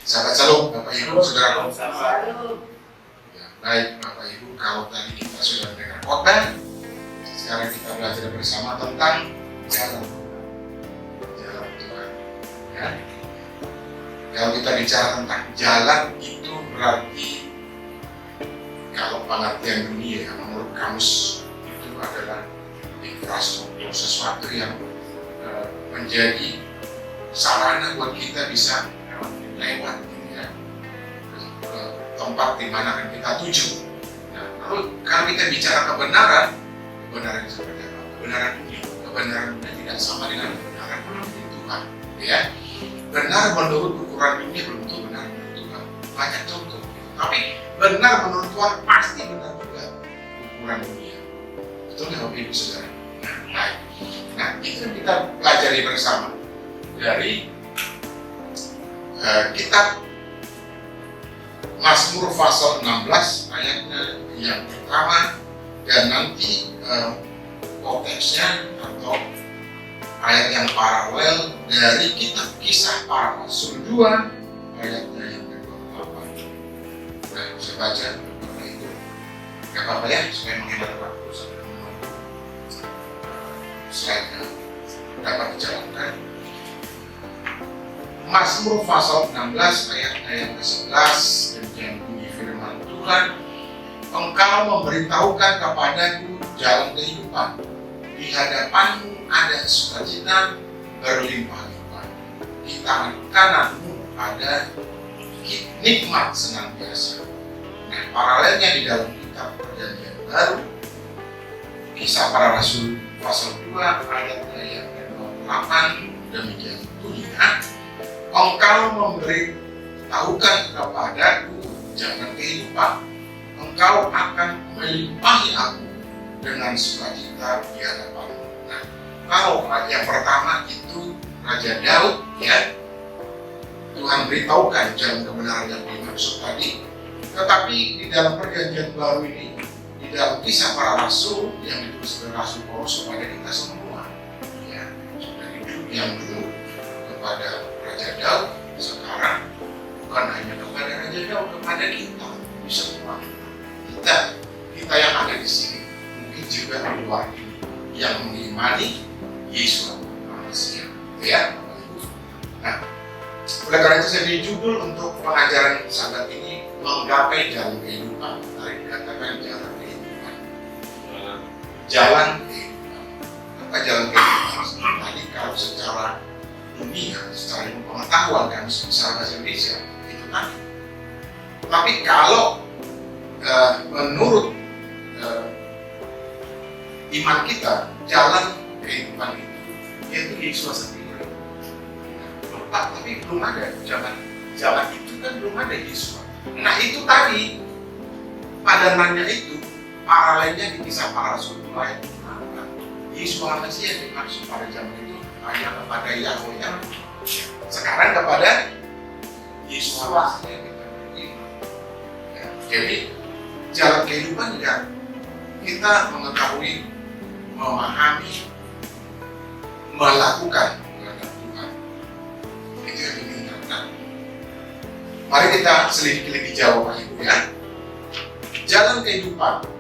Sahabat Shalom, Bapak Ibu, Saudara. Shalom. Ya, baik Bapak Ibu, kalau tadi kita sudah mendengar khotbah, sekarang kita belajar bersama tentang jalan Tuhan. Ya. Kalau kita bicara tentang jalan itu berarti kalau pengertian dunia menurut kamus itu adalah infrastruktur, sesuatu yang menjadi sarana buat kita bisa lewat gitu ya, ke tempat di mana akan kita tuju. Nah, lalu kalau kita bicara kebenaran seperti apa? Kebenaran dunia tidak sama dengan kebenaran menurut Tuhan, ya. Benar menurut ukuran dunia belum tentu benar menurut Tuhan. Banyak contoh, tapi benar menurut Tuhan pasti benar juga ukuran dunia. Betul nggak Bapak Ibu Saudara? Nah, baik. Nah, itu kita pelajari bersama dari kitab Mazmur pasal 16 ayatnya yang pertama, dan nanti konteksnya atau ayat yang paralel dari kitab Kisah Para Rasul 2 ayatnya yang ke-28. Nah, saya baca Bapak Ibu. Gak apa-apa ya, supaya menghemat waktu sambil menunggu slide-nya dapat dijalankan. Mazmur pasal 16 ayat ke-11, demikian bunyi firman Tuhan, Engkau memberitahukan kepadaku jalan kehidupan, di hadapanmu ada sukacita berlimpah-limpah, di tangan kananmu ada nikmat senantiasa. Nah, paralelnya di dalam kitab Perjanjian Baru, Kisah Para Rasul pasal 2 ayat yang ke-28, demikian bunyinya, Engkau memberitahukan kepadaku jalan kehidupan, Engkau akan melimpahi aku dengan sukacita di hadapanmu. Nah, kalau yang pertama itu Raja Daud, ya, Tuhan beritahukan jalan kebenaran yang dimaksud tadi. Tetapi di dalam Perjanjian Baru ini, di dalam Kisah Para Rasul yang ditulis oleh Rasul Paulus kepada kita semua, ya, dari dulu yang dulu kepada Raja Daud, sekarang bukan hanya kepada Raja Daud, kepada kita semua. Kita yang ada di sini, mungkin juga di luar ini, yang mengimani Yesus manusia, ya. Nah, oleh karena itu saya beri judul untuk pengajaran sahabat ini, menggapai jalan kehidupan. Mari dikatakan jalan kehidupan. Jalan kehidupan. Apa jalan kehidupan? Tadi kalau secara dunia, secara ilmu pengetahuan kan, secara bahasa Indonesia itu kan. Tapi kalau menurut iman kita, jalan kehidupan itu yaitu Yesus sendiri. Tapi belum ada jalan itu kan belum ada Yesus. Nah, itu tadi padanannya itu paralelnya di Kisah Para Rasul ayat 8. Yesus Manusia dimaksud pada zaman itu hanya kepada Yahweh, sekarang kepada Yesus Manusia kita beriman. Ya, jadi jalan kehidupan ya kita mengetahui, memahami, melakukan kehendak Tuhan. Itu yang diinginkan. Mari kita selidiki lebih jauh, Pak Ibu, ya. Jalan kehidupan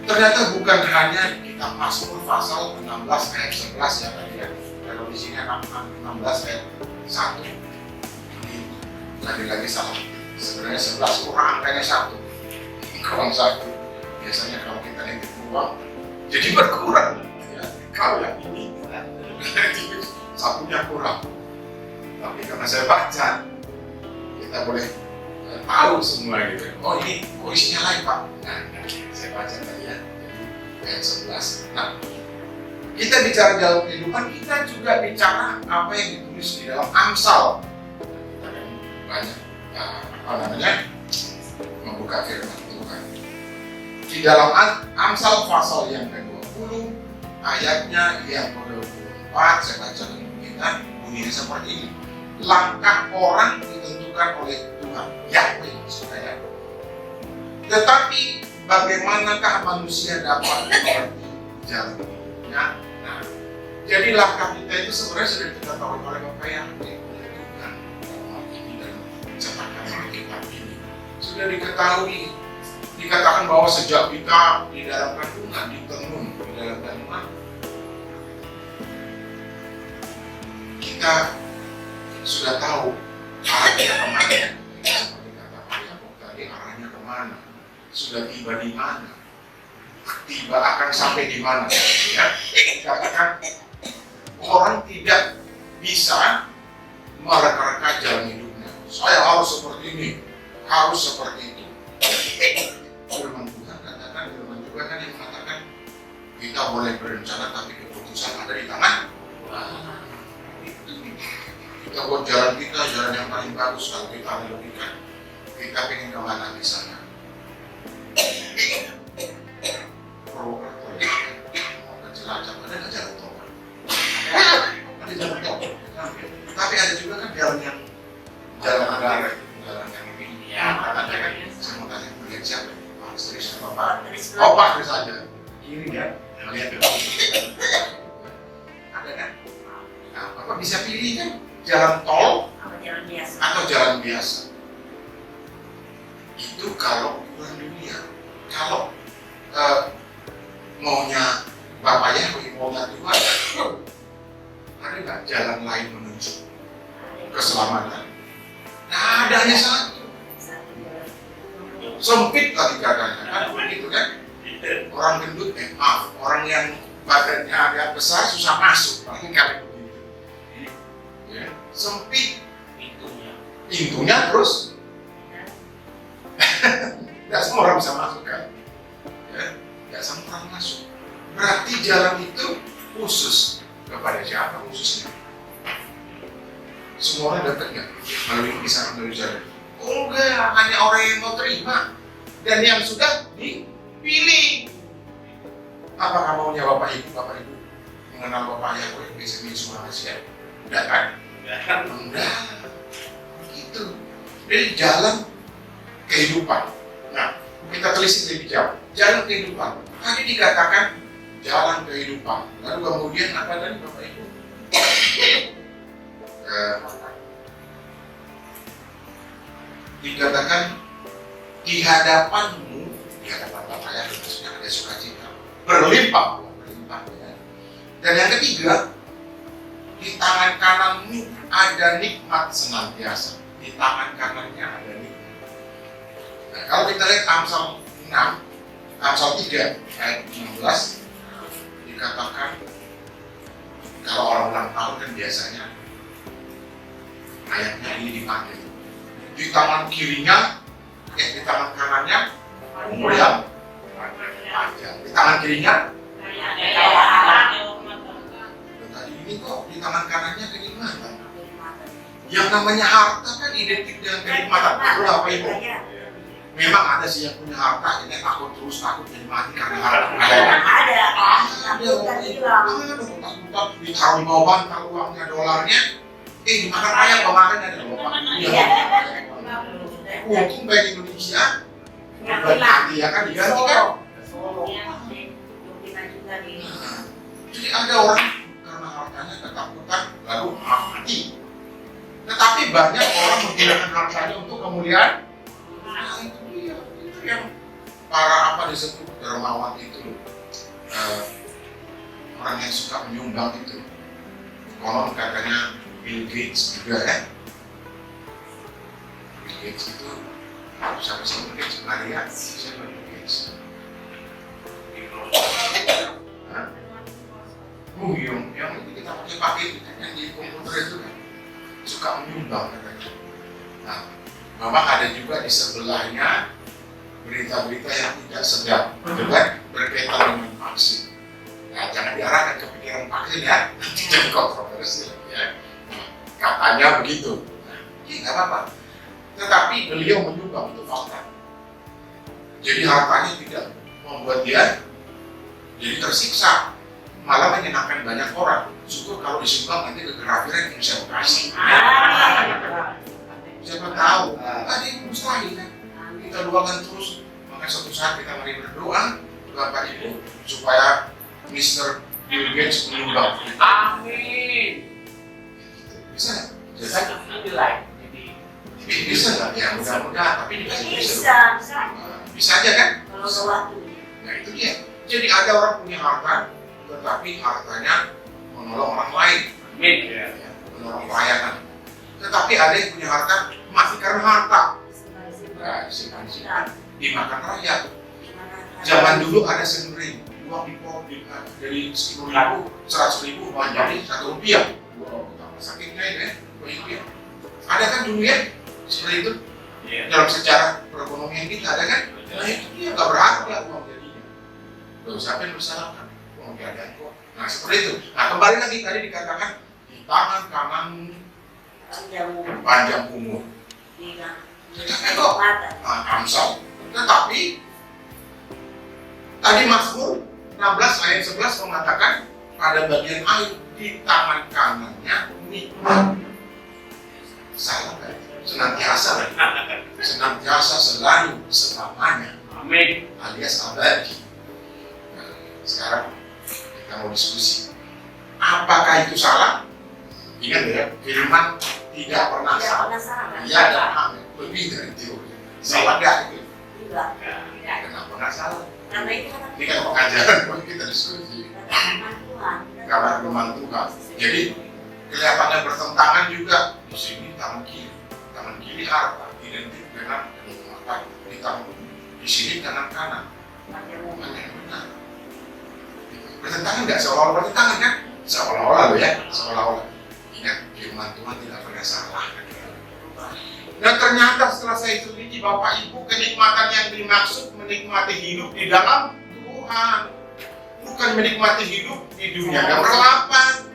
ternyata bukan hanya kita Mazmur pasal 16 ayat 11 ya tadi ya. Kalau di sini 16 ayat 1. Ini lagi-lagi salah. Sebenarnya 11 kurang angkanya 1. Kurang 1. Biasanya kalau kita nitip uang jadi berkurang. Ya, kalau yang ini satunya kurang. Tapi karena saya baca, kita boleh tahu semua gitu. Oh, ini isinya lain, Pak. Nah, saya baca tadi ya, ayat 11. Nah, kita bicara jalan kehidupan, kita juga bicara apa yang ditulis di dalam Amsal. Kita kan banyak membuka firman Tuhan. Di dalam Amsal pasal yang ke-20, ayatnya yang ke-24, saya baca dengan kita, bunyinya seperti ini. Langkah orang ditentukan oleh Tuhan, Yahweh maksudnya. Tetapi bagaimanakah manusia dapat mengerti jalan hidupnya? Nah, jadi langkah kita itu sebenarnya sudah diketahui oleh Bapak Yahweh, Tuhan. sudah dikatakan bahwa sejak kita di dalam kandungan, ditenun di dalam kandungan, kita sudah tahu arahnya kemana. Seperti kata Pak Yakob tadi, arahnya kemana, sudah tiba di mana, tiba akan sampai di mana. Ya, dikatakan orang tidak bisa mereka-reka jalan hidupnya. Saya harus seperti ini, harus seperti itu. Firman Tuhan katakan, firman juga kan yang mengatakan kita boleh berencana tapi keputusan ada di tangan. Kita buat jalan kita, jalan yang paling bagus. Kalau kita analogikan, kita pengen kemana di sana. Provokator, mau ke Cilacap, ada nggak jalan tol? Ada jalan tol. Tapi ada juga kan jalan yang jalan yang ini. Ada kan? Saya mau tanya melihat siapa? Pak Istri sama Pak. Oh Pak Istri saja. Kiri ya. Melihat ke ada kan? Nah, Bapak bisa pilih kan? Jalan tol atau jalan biasa. Itu kalau ukuran dunia. Kalau maunya Bapak ya, maunya Tuhan, ada nggak jalan lain menuju keselamatan? Nah, ada hanya satu. Sempit tadi katanya, kan begitu kan? Orang gendut, orang yang badannya agak besar susah masuk, paling kali begitu. Ya, sempit pintunya terus. Tidak semua orang bisa masuk kan? Ya, tidak semua orang masuk. Berarti jalan itu khusus kepada siapa khususnya? Semua orang dapat nggak melalui jalan? Oh enggak, hanya orang yang mau terima dan yang sudah dipilih. Apakah maunya Bapak Ibu mengenal Bapak Yakob yang bisa semua Asia? Enggak kan? Enggak. Begitu. Jadi jalan kehidupan. Nah, kita telisik lebih jauh. Jalan kehidupan. Tadi dikatakan jalan kehidupan. Lalu kemudian apa tadi Bapak Ibu? Dikatakan di hadapanmu, di hadapan Bapak ya, maksudnya ada sukacita berlimpah ya. Dan yang ketiga, di tangan kananmu ada nikmat senantiasa. Di tangan kanannya ada nikmat. Nah, kalau kita lihat Amsal 3 ayat 16 dikatakan, kalau orang ulang tahun kan biasanya ayatnya ini dipakai. Di tangan kirinya, di tangan kanannya umur yang panjang. Di tangan kirinya tadi ini kok di tangan kanannya kenikmatan. Yang namanya harta kan identik dengan kenikmatan. Betul apa Ibu? Memang ada sih yang punya harta, ini takut jadi mati karena harta. Takut ditaruh di bawah bantal uangnya, dolarnya. Dimakan ayam, makan ada Bapak. Untung baik Indonesia, berarti ya kan diganti kan. Jadi ada orang karena hartanya ketakutan lalu mati. Tetapi banyak orang menggunakan hartanya untuk kemuliaan. Nah, itu yang para disebut dermawan itu, orang yang suka menyumbang itu. Konon katanya Bill Gates juga ya. Bill Gates itu siapa sih Bill Gates? Maria? Siapa Bill Gates? Yang itu kita pakai yang di komputer itu kan suka menyumbang katanya. Nah, memang ada juga di sebelahnya berita-berita yang tidak sedap, berkaitan dengan vaksin. Nah, jangan diarahkan ke pikiran vaksin ya, jadi kontroversi ya. Katanya begitu. Nah, ya nggak apa-apa. Tetapi beliau menyumbang, itu fakta. Jadi hartanya tidak membuat dia jadi tersiksa, malah menyenangkan banyak orang. Syukur kalau disumbang nanti ke kekafiran yang bisa bekasi. Siapa tahu? Ada yang mustahil kan? Kita doakan terus. Maka suatu saat kita mari berdoa, Bapak Ibu, supaya Mr. Bill Gates menyumbang. Amin. Bisa? Saya nilai jadi Bisa nggak? Ya mudah-mudahan, tapi dikasih Bisa. Bisa aja kan? Kalau ada waktunya. Nah itu dia. Jadi ada orang punya harta, tetapi hartanya menolong orang lain. Amin. Ya, menolong pelayanan. Tetapi ada yang punya harta mati karena harta. Nah, simpan dimakan rakyat. Zaman dulu ada sendiri uang di dari 10.000, 100.000 jadi Rp1. Wow, sakitnya ini ya. Ada kan dulu ya seperti itu dalam sejarah perekonomian kita ada kan? Nah itu dia nggak berharga uang jadinya. Loh siapa yang bersalahkan? Uang keadaan kok. Nah seperti itu. Nah kembali lagi tadi dikatakan di tangan kanan panjang umur. Tetapi kok Amsal. Tetapi tadi Mazmur 16 ayat 11 mengatakan pada bagian air di tangan kanannya nikmat. Salah kan? Senantiasa selalu selamanya. Amin. Alias abadi. Nah, sekarang kita mau diskusi. Apakah itu salah? Ingat ya, firman tidak pernah salah. Iya dan amin. Lebih dari teori. Salah nggak itu? Tidak. Kenapa nggak salah? Karena itu Ini kan pengajaran kita diskusi. Karena firman Tuhan. Jadi kelihatannya bertentangan juga. Di sini tangan kiri harta identik dengan kenikmatan. Di sini tangan kanan. Mana yang benar? Bertentangan nggak? Seolah-olah bertentangan kan? Seolah-olah loh ya. Seolah-olah. Ingat firman Tuhan tidak pernah salah. Dan ternyata setelah saya teliti Bapak Ibu, kenikmatan yang dimaksud menikmati hidup di dalam Tuhan, bukan menikmati hidup di dunia yang berlapan.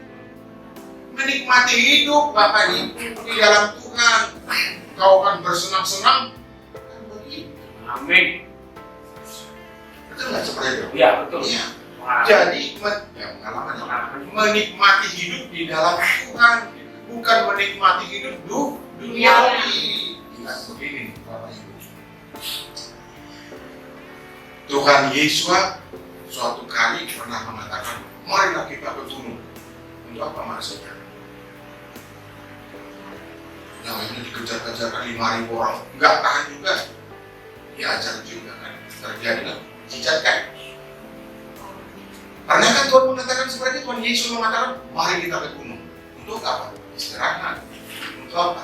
Menikmati hidup Bapak Ibu di dalam Tuhan, kau akan bersenang-senang kan begitu. Amin. Betul nggak seperti itu? Iya betul. Iya. Jadi pengalaman menikmati hidup di dalam Tuhan, bukan menikmati hidup duniawi. Ingat begini Bapak Ibu, Tuhan Yesus suatu kali pernah mengatakan, marilah kita ke gunung. Untuk apa maksudnya? Yang ini dikejar-kejarkan 5.000 orang, nggak tahan juga, diajar juga kan, terjadi kan, jicat kan. Karena kan Tuhan mengatakan seperti itu, Tuhan Yesus mengatakan, mari kita ke gunung. Untuk apa? Istirahat. Untuk apa?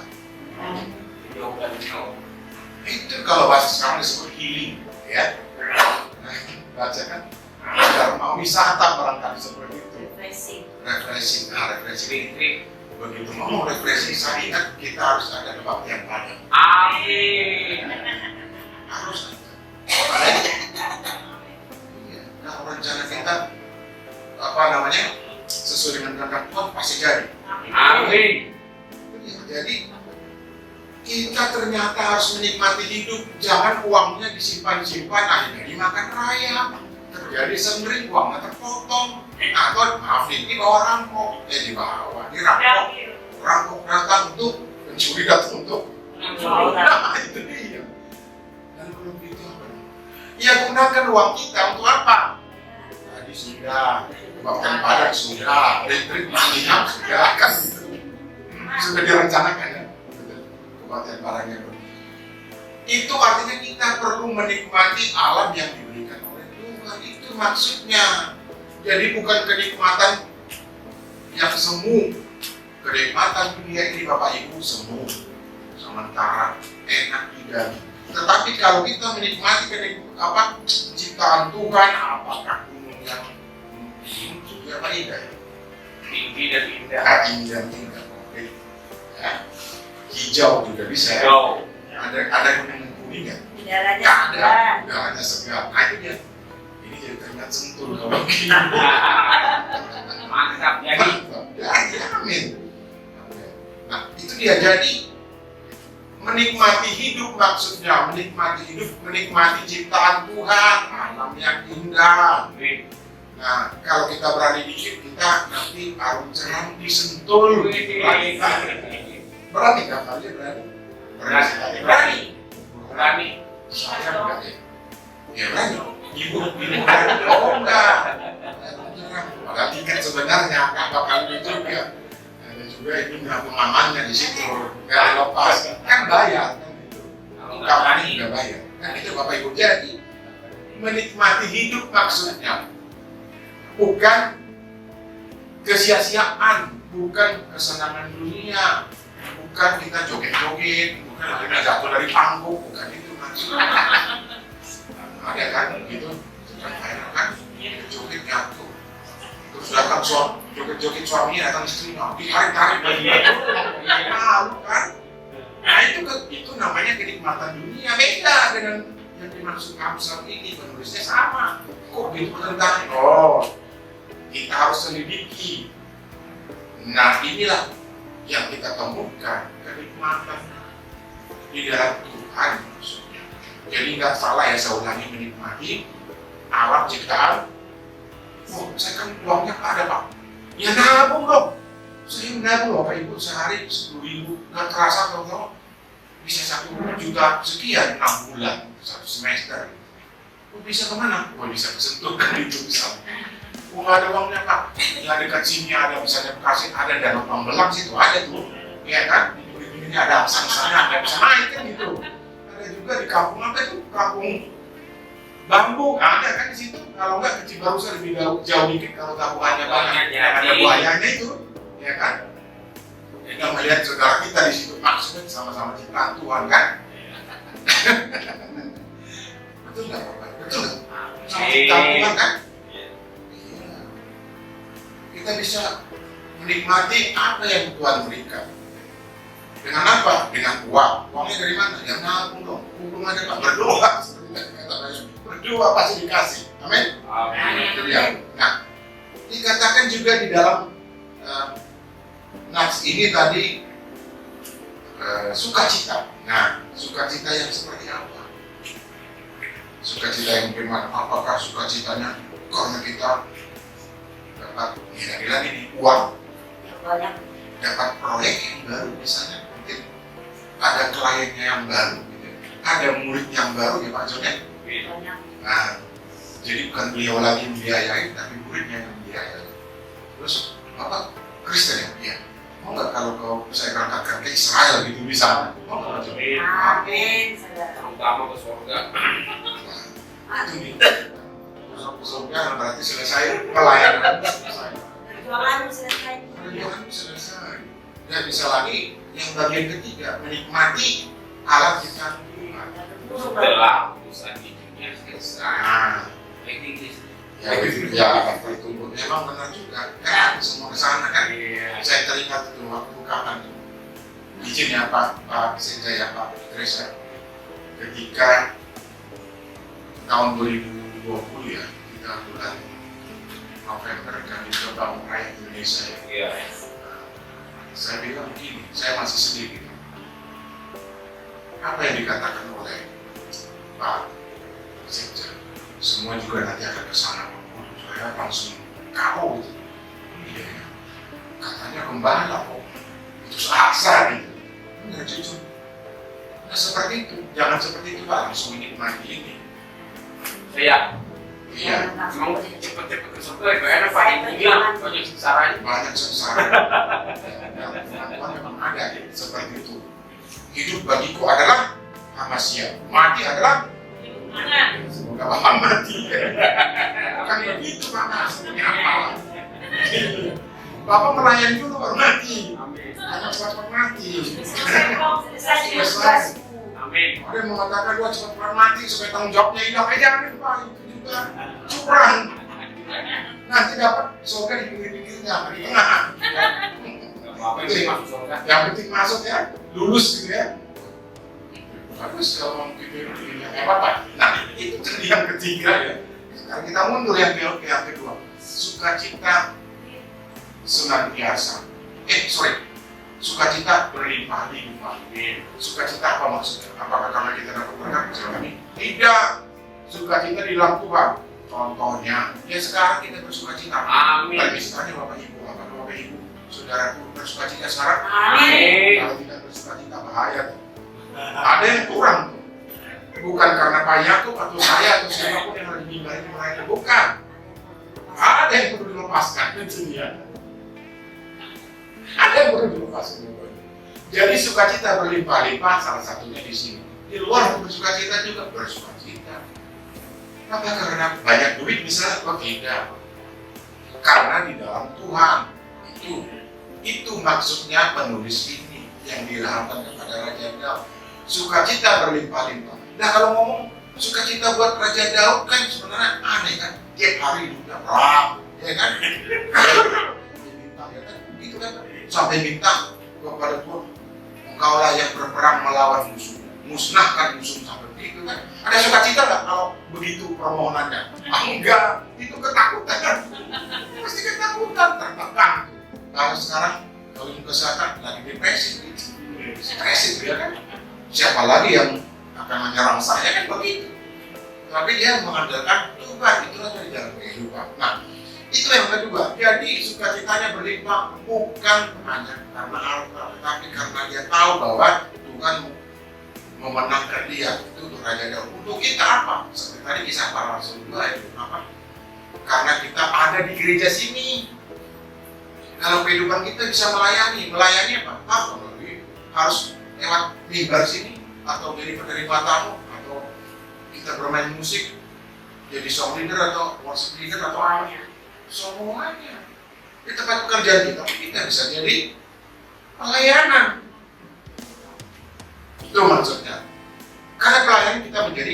Itu kalau bahasa sekarang disebut healing, ya. Nah, baca kan? Agar mau wisata barangkali seperti itu. Refreshing. Nah, refreshing. Begitu mau refreshing, saya ingat kita harus ada tempat yang padat. Amin. Harus ada. Iya. Nah, rencana kita sesuai dengan kehendak Tuhan pasti jadi. Amin. Ya, jadi kita ternyata harus menikmati hidup, jangan uangnya disimpan-simpan akhirnya dimakan rayap. Terjadi sendiri uangnya terpotong, atau maaf ini bawa rampok, dibawa rampok datang untuk pencuri datang untuk nah itu dia. Dan belum itu apa? Ya gunakan uang kita untuk apa? Tadi sudah, bahkan padat sudah, listrik minyak sudah kan itu sudah direncanakan ya. Kebaktian barangnya itu artinya kita perlu menikmati alam yang diberikan oleh Tuhan, itu maksudnya. Jadi bukan kenikmatan yang semu, kenikmatan dunia ini Bapak Ibu semu, sementara enak tidak. Tetapi kalau kita menikmati ciptaan Tuhan, apakah gunung yang apa indah ya? Tinggi dan indah. Tinggi dan indah, oke. Ya. Hijau juga bisa. Hijau. Ada gunung kuning ya? Udaranya segar. Udaranya segar. Nah itu dia. Ini jadi teringat sentul kalau begini. Mantap jadi. Ya, amin. Nah itu dia, jadi menikmati hidup maksudnya, menikmati ciptaan Tuhan, alam yang indah. Amin. Nah kalau kita berani dikit, kita nanti arum cerang disentul. Berani kan kalian berani? Berani. Saya enggak ya? Ya berani. Ibu berani? Oh enggak. Padahal tiket sebenarnya nggak bakal juga. Ada juga itu pemahamannya di situ, nggak lepas. Kan bayar kan gitu. Kalau nggak Kapan berani. nggak bayar? Kan itu Bapak Ibu. Jadi menikmati hidup maksudnya bukan kesia-siaan, bukan kesenangan dunia, bukan kita joget-joget, bukan kita jatuh dari panggung, bukan itu maksudnya. Ada kan gitu, kan joget jatuh, terus datang joget-joget suaminya, datang istrinya, ditarik-tarik lagi, malu kan? Nah itu namanya kenikmatan dunia, beda dengan yang dimaksud Amsal ini, penulisnya sama. Kok gitu tentang? Oh, kita harus selidiki. Nah inilah yang kita temukan kenikmatan di dalam Tuhan maksudnya. Jadi nggak salah ya saya ulangi, menikmati alam ciptaan. Oh, saya kan uangnya nggak ada Pak. Ya nabung dong. Saya nabung Bapak Ibu sehari 10.000, nggak terasa tahu-tahu bisa 1 juta sekian 6 bulan, 1 semester. Oh, bisa kemana? Oh, bisa kesentuh kan itu misalnya. Oh, nggak ada uangnya Pak. Ya dekat sini ada, misalnya Bekasi ada Danau Pambelang situ ada tuh, ya kan? Ini ada angsana, ada bisa naik kan gitu. Ada juga di kampung apa itu? Kampung Bambu ada kan di situ. Kalau nggak ke Cibarusah lebih jauh dikit kalau tabungannya banyak. Ada buayanya itu, ya kan? Kita melihat saudara kita di situ, maksudnya sama-sama ciptaan Tuhan kan? Betul nggak Bapak? Betul nggak? Sama ciptaan Tuhan kan? Iya. Kita bisa menikmati apa yang Tuhan berikan. Dengan apa? Dengan uang. Uangnya dari mana? Yang nabung dong. Mumpung ada Pak, berdoa. Berdoa pasti dikasih. Amin. Amin. Ya. Nah, dikatakan juga di dalam nats ini tadi sukacita. Nah, sukacita yang seperti apa? Sukacita yang bagaimana? Apakah sukacitanya karena kita dapat nilai ini uang, dapat proyek yang baru misalnya, mungkin ada kliennya yang baru, gitu. Ada murid yang baru ya Pak Jonet. Nah, jadi bukan beliau lagi membiayai, tapi muridnya yang membiayai. Terus Bapak Kristen ya? Iya. Mau nggak kalau saya berangkatkan ke Israel gitu misalnya? Mau nggak Pak Jonet? Amin. Terutama ke surga. Itu nih. Surga berarti selesai pelayanan. Perjuangan selesai. Perjuangan selesai. Dan bisa lagi yang bagian ketiga, menikmati alam ciptaan Tuhan. Setelah urusan di dunia selesai. Nah, Inggris. ya itu ya tertunggu. Memang benar juga. Kan semua ke sana kan. Iya. Saya teringat itu waktu kapan tuh. Izin ya Pak Senjaya, Pak Teresa. Ketika tahun 2020 ya, kita bulan November kami ke Bank Rakyat Indonesia ya. Iya. Saya bilang begini, saya masih sedikit. Apa yang dikatakan oleh Pak Sekjen, semua juga nanti akan ke sana. Saya langsung kau gitu. Iya, katanya gembala kok. Itu seasa gitu. Enggak jujur. Nah seperti itu, jangan seperti itu Pak, langsung menikmati ini. Saya Iya, emang cepet-cepet ke surga itu enak Pak. Iya, banyak sengsaranya. banyak sengsara. Dan Tuhan memang ada seperti itu. Hidup bagiku adalah Hamasya, mati adalah semoga Bapak mati. Bukan begitu Pak, maksudnya apa? Bapak melayani dulu baru mati. Amin. Jangan cepat-cepat mati. Selesai. Amin. Ada yang mengatakan dua cepat-cepat mati supaya tanggung jawabnya hilang. Jangan Pak, itu juga curang. Nanti dapat surga di pinggir-pinggirnya, di tengah. Apa yang masuk surga? Yang penting masuk ya, lulus gitu ya. Bagus kalau mau gitu yang apa? Nah, itu tadi yang ketiga ya. Sekarang kita mundur yang kedua. Sukacita senantiasa. Sukacita berlimpah-limpah. Sukacita apa maksudnya? Apakah karena kita dapat berkat misalnya? Tidak. Sukacita di dalam Tuhan. Contohnya, ya sekarang kita bersukacita. Amin. Dan misalnya Bapak Ibu, saudaraku bersukacita sekarang. Amin. Kalau tidak bersukacita bahaya tuh. Ada yang kurang tuh. Bukan karena Pak Yakub atau saya atau siapapun yang lagi melayani melayani, bukan. Ada yang perlu dilepaskan itu dia. Ada yang perlu dilepaskan. Jadi sukacita berlimpah-limpah salah satunya di sini. Di luar bersukacita juga bersukacita. Apa karena banyak duit misalnya? Oh tidak. Karena di dalam Tuhan. Itu maksudnya penulis ini yang diilhamkan kepada Raja Daud. Sukacita berlimpah-limpah. Nah kalau ngomong sukacita buat Raja Daud kan sebenarnya aneh kan? Tiap hari hidupnya perang, ya kan? Minta, ya kan? Gitu kan? Sampai minta kepada Tuhan, Engkaulah yang berperang melawan musuh, musnahkan musuh, sampai begitu kan? Ada sukacita nggak kalau begitu permohonannya? Enggak, itu ketakutan. Pasti ketakutan, tertekan. Kalau sekarang kalau kesehatan lagi depresi, stres ya kan? Siapa lagi yang akan menyerang saya kan begitu? Tapi dia mengandalkan Tuhan, itulah dari jalan kehidupan. Nah, itu yang kedua. Jadi sukacitanya berlimpah bukan hanya karena harta, tetapi karena dia tahu bahwa Tuhan memenangkan dia. Itu untuk Raja Daud. Untuk kita apa? Seperti tadi kisah para rasul 2 ya. Kenapa? Karena kita ada di gereja sini. Dalam kehidupan kita bisa melayani apa? Harus lewat mimbar sini atau jadi penerima tamu atau kita bermain musik jadi song leader atau worship leader atau apa? Semuanya di tempat pekerjaan kita, kita bisa jadi pelayanan. Itu maksudnya. Karena pelayanan kita menjadi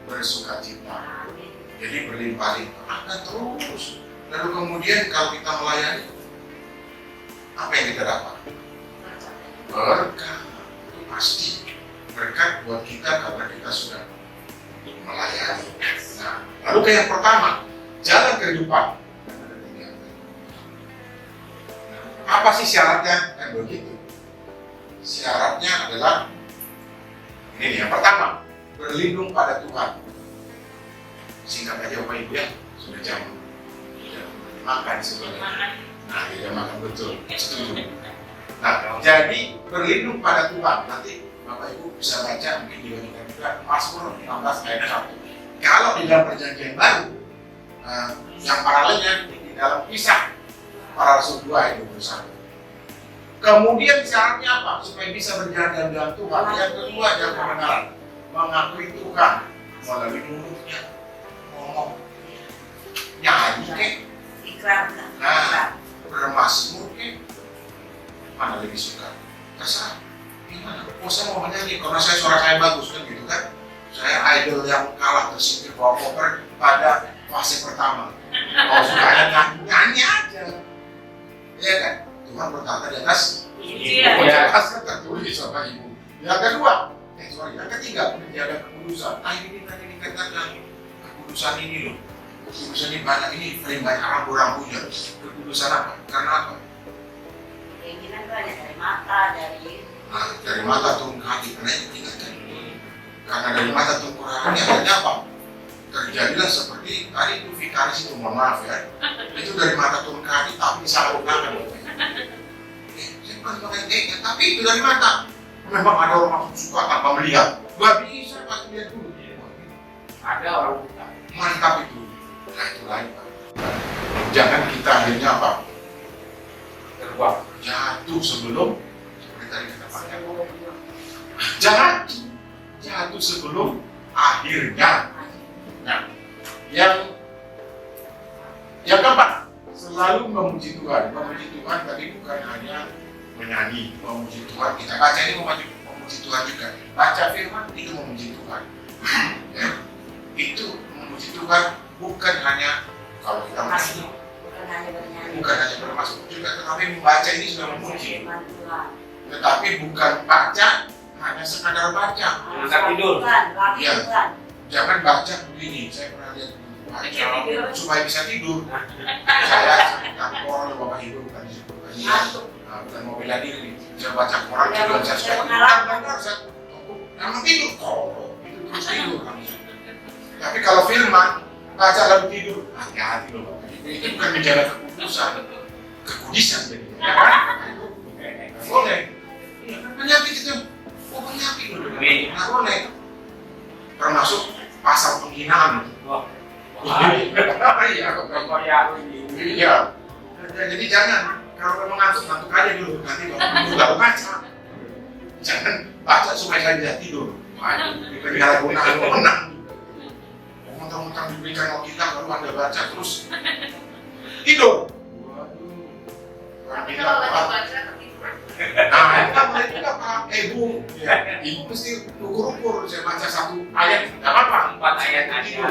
bersukacita, jadi berlimpah-limpah akan terus. Lalu kemudian kalau kita melayani, apa yang kita dapat? Berkat. Pasti berkat buat kita karena kita sudah melayani. Nah, lalu ke yang pertama, jalan kehidupan. Apa sih syaratnya? Kan begitu. Syaratnya adalah ini yang pertama, berlindung pada Tuhan. Singkat aja Bapak Ibu ya, sudah jam makan sebenarnya. Nah, dia makan betul, setuju. Nah, jadi berlindung pada Tuhan. Nanti Bapak Ibu bisa baca mungkin di bagian juga Mazmur 15 ayat 1. Kalau di dalam perjanjian baru, yang paralelnya di dalam kisah para rasul 2 ayat 21. Kemudian syaratnya apa? Supaya bisa berjalan dalam Tuhan. Yang kedua, yang kebenaran. Mengakui Tuhan melalui mulutnya. Ngomong. Nyanyi kek. Nah, bermazmur kek. Mana lebih suka? Terserah. Gimana? Oh saya mau menyanyi karena suara saya bagus kan gitu kan? Saya idol yang kalah tersingkir bawa koper pada fase pertama. Kalau sukanya nyanyi aja, ya kan? Tuhan berkata di atas. Iya. Atas kan tertulis sama ibu. Yang kedua, yang ketiga menjaga kekudusan. Nah ini tadi dikatakan kekudusan ini loh. Kekudusan ini banyak ini paling banyak rambu-rambunya. Kekudusan apa? Karena apa? Keinginan banyak dari mata, dari mata turun ke hati, karena itu ingatkan. Karena dari mata turun ke hati akhirnya apa? Terjadilah seperti tadi itu vikaris itu, mohon maaf ya. Itu dari mata turun ke hati tapi disalahgunakan. Saya bukan pakai tega, tapi itu dari mata. Memang ada orang suka tanpa melihat. Gak bisa pas lihat dulu. Ada orang buta. Mantap itu. Nah itu lain Pak. Jangan kita akhirnya apa? Terbang. Jatuh sebelum seperti tadi kita pakai. Jangan jatuh sebelum akhirnya. Nah, yang keempat, selalu memuji Tuhan. Memuji Tuhan tadi bukan hanya menyanyi, memuji Tuhan. Kita baca ini memuji Tuhan juga. Baca firman itu memuji Tuhan. Ya. Itu memuji Tuhan bukan hanya kalau kita menyanyi, bukan hanya bermasuk juga, tetapi membaca ini sudah memuji. Tetapi bukan baca hanya sekadar baca. Bisa tidur. Ya. Jangan baca begini. Saya pernah lihat baca supaya bisa tidur. Saya orang Bapak Ibu bukan bukan mau bela diri. Saya baca Quran juga saya suka benar saya emang tidur itu terus tidur. Tapi kalau firman baca lalu tidur, hati-hati loh Bapak Ibu. Itu bukan menjaga kekudisan jadi. Ya kan? Boleh. Penyakit itu, penyakit loh. Nggak boleh. Termasuk pasal penghinaan. Iya. Jadi jangan kalau memang ngantuk aja dulu nanti baru baca. Jangan baca supaya saya bisa tidur. Diberikan kewenangan menang. Mentang-mentang diberikan Alkitab lalu Anda baca terus tidur. Tapi kalau lagi baca ketiduran. Nah, itu kan boleh juga Pak. Bu, ya, Ibu mesti ukur-ukur. Saya baca satu ayat, nggak apa-apa. 4 ayat aja.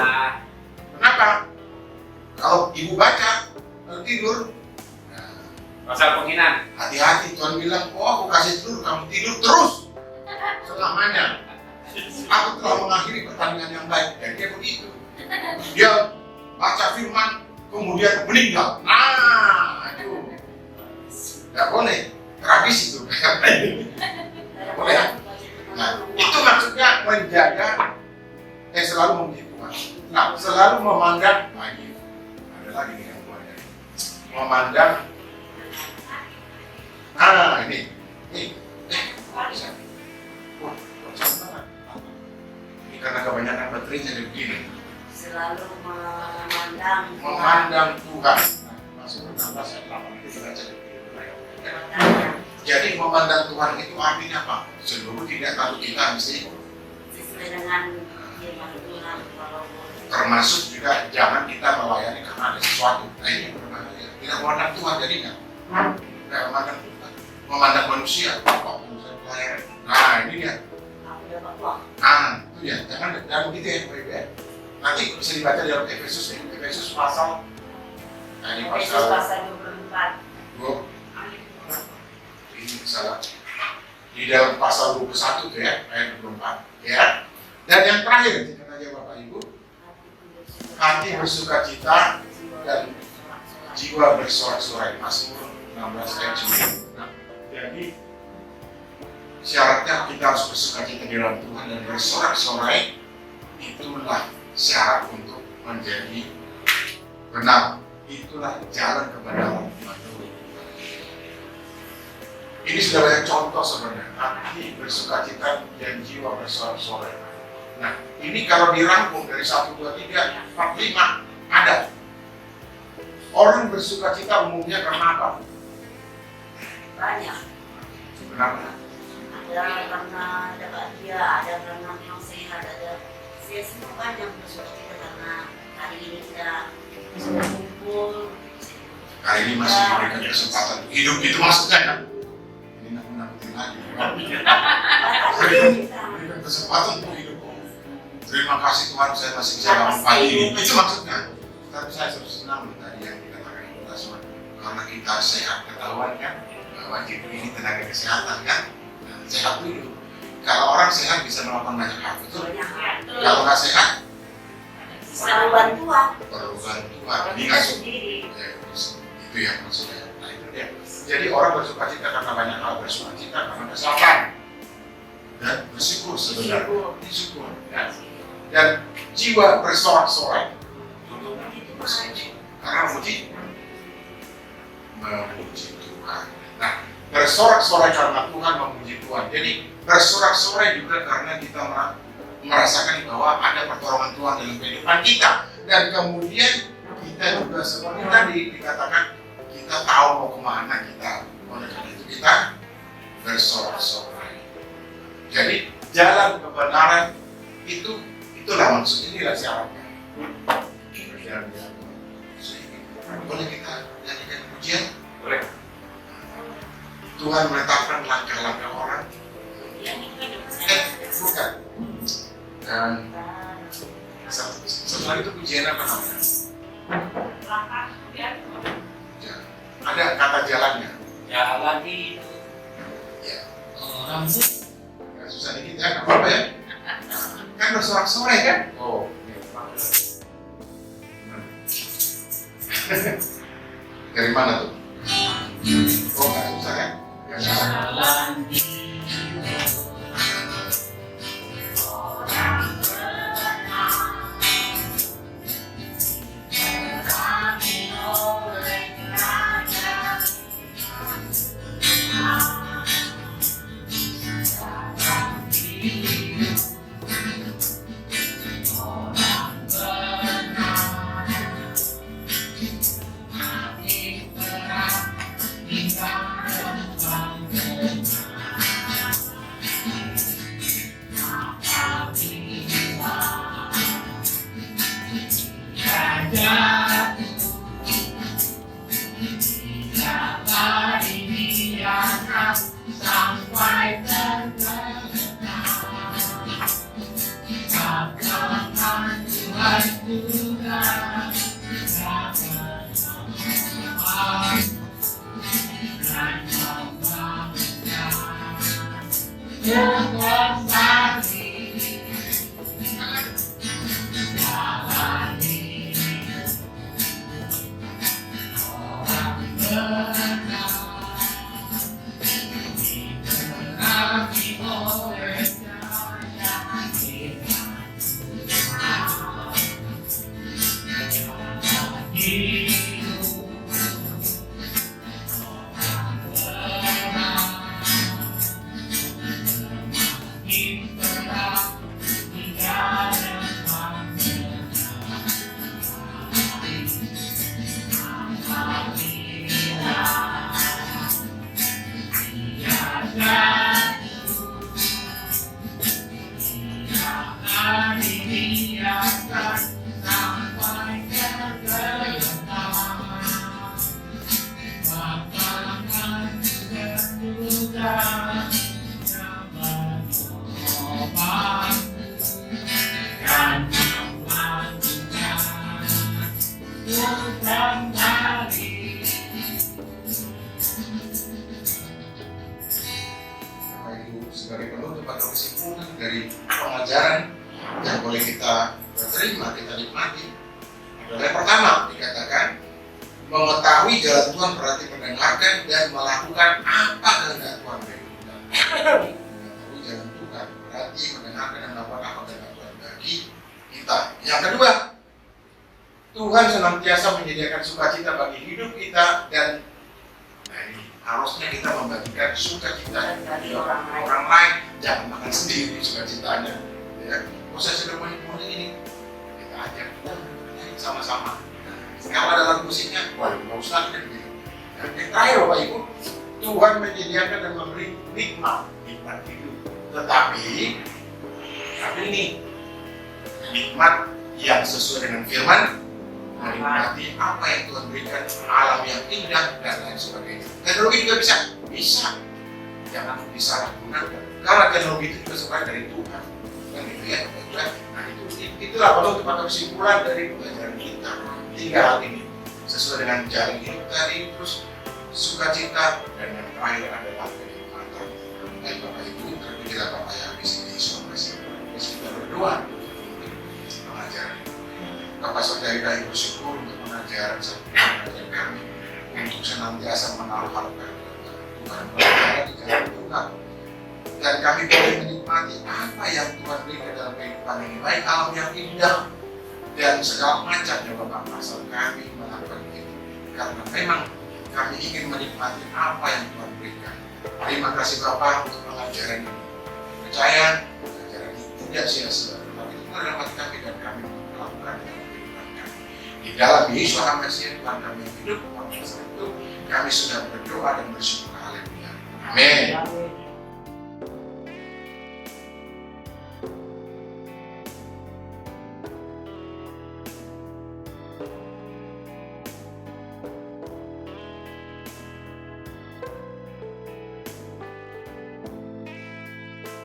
Kenapa? Kalau Ibu baca, lalu tidur, Pasal penghinaan. hati-hati. Tuhan bilang, oh aku kasih tidur, kamu tidur terus selamanya. Aku telah mengakhiri pertandingan yang baik. Dan dia begitu. Dia baca firman, kemudian meninggal. Nah, aduh. Nggak boleh. Tragis itu. Boleh ya? Nah, itu maksudnya menjaga, selalu memuji Tuhan. Nah, selalu memandang, lagi ada lagi nih yang buatnya. Memandang, ini, bisa. Wah, kocak banget. Ini karena kebanyakan baterainya jadi begini. Selalu memandang Tuhan. Nah, masuk ke 16 ayat 8 itu kita baca. Jadi memandang Tuhan itu artinya apa? Seluruh tidak tahu kita mesti sesuai dengan firman Tuhan. termasuk juga jangan kita melayani karena ada sesuatu. Nah ini yang berbahaya. Tidak memandang Tuhan jadinya. Tidak memandang Tuhan, memandang manusia. Waktu saya melayani. Nah ini dia. Aku dapat uang. Nah itu dia. Jangan begitu ya Pak Ibu ya. Nanti bisa dibaca di dalam Efesus ya. Efesus pasal. Nah ini Efesus pasal pasal 24. Ini salah. Di dalam pasal 21 tuh ya, ayat 24 ya. Dan yang terakhir, kita aja Bapak Ibu, hati bersukacita dan jiwa bersorak-sorai. Mazmur 16 ayat 9. Nah, jadi syaratnya kita harus bersukacita di dalam Tuhan dan bersorak-sorai. Itulah syarat untuk menjadi benar. Itulah jalan kebenaran. Ini sudah banyak contoh sebenarnya, hati bersukacita dan jiwa bersorak-sorai. Nah, ini kalau dirangkum dari 1, 2, 3, 4, 5, ada. Orang bersukacita umumnya karena apa? Banyak. Kenapa? Ada karena ada bahagia, ada karena memang sehat, ada saya semua banyak bersukacita karena hari ini kita bisa berkumpul. Hari ini masih diberikan kesempatan hidup itu maksudnya kan? Ini nakut-nakutin lagi. Berikan kesempatan untuk hidup. Terima kasih Tuhan saya masih bisa bangun pagi ini. Itu maksudnya. Tapi saya senang tadi yang dikatakan kita semua. Karena kita sehat ketahuan kan bahwa hidup ini tenaga kesehatan kan. Nah, sehat dulu. Kalau orang sehat bisa melakukan banyak hal betul. Kalau nggak sehat, Perlu bantuan. perlu bantuan. Ini Kita nggak sendiri. itu ya maksudnya. Nah itu dia. Jadi orang bersukacita karena banyak hal, bersukacita karena kesehatan dan bersyukur sebenarnya. Bersyukur. Ya. Dan jiwa bersorak-sorai untuk bersyukur karena memuji Tuhan. Nah, bersorak-sorai karena Tuhan, memuji Tuhan. Jadi bersorak-sorai juga karena kita merasakan bahwa ada pertolongan Tuhan dalam kehidupan kita. Dan kemudian kita juga seperti tadi dikatakan kita tahu mau kemana kita. Oleh karena itu kita bersorak-sorai. Jadi jalan kebenaran itulah maksud, inilah syaratnya. Boleh kita nyanyikan pujian? Boleh. Tuhan menetapkan langkah-langkah orang. Bukan. Dan setelah itu pujian apa namanya? Ya. Ada kata jalannya. Jalan itu. Ya. Nggak susah dikit ya, nggak apa-apa ya. Kan bersorak-sorai kan? Oh. Dari mana tuh? Oh, nggak susah kan? Nggak susah. Sebagai penutup atau kesimpulan dari pengajaran yang boleh kita terima, kita nikmati adalah yang pertama dikatakan mengetahui jalan Tuhan berarti mendengarkan dan melakukan apa kehendak Tuhan bagi kita. Mengetahui jalan Tuhan berarti mendengarkan dan melakukan apa kehendak Tuhan bagi kita. Yang kedua, Tuhan senantiasa menyediakan sukacita bagi hidup kita dan harusnya kita membagikan sukacita bagi orang lain, jangan makan sendiri sukacitanya. Ya, proses seremoni ini kita ajak sama-sama. Kalau ada lagu musiknya, wah nggak usah kan gitu. Dan yang terakhir Bapak Ibu, Tuhan menyediakan dan memberi nikmat hidup. Tetapi ini nikmat yang sesuai dengan firman, menikmati apa yang Tuhan berikan, alam yang indah dan lain sebagainya. Teknologi juga bisa, jangan disalahgunakan. Karena teknologi itu juga sebenarnya dari Tuhan, kan gitu ya. Nah itulah penutup atau kesimpulan dari pelajaran kita. 3 hal ini sesuai dengan jalan hidup tadi, terus sukacita, dan yang terakhir adalah kenikmatan. Baik Bapak Ibu, terpilihlah Bapak yang di sini kita berdoa pengajaran. Bapak Saudari kami bersyukur untuk pengajaran kami untuk senantiasa menaruh harga Tuhan berada di jalan Tuhan, dan kami boleh menikmati apa yang Tuhan berikan dalam kehidupan ini, baik alam yang indah dan segala macam yang Bapak asal kami melakukan itu karena memang kami ingin menikmati apa yang Tuhan berikan. Terima kasih Bapak untuk pengajaran ini. Percaya pengajaran ini tidak sia-sia, tapi itu dalam hati kami dan kami melakukan di dalam Yesus Mesias Tuhan kami hidup. Pada saat itu kami sudah berdoa dan bersyukur. Haleluya. Amin.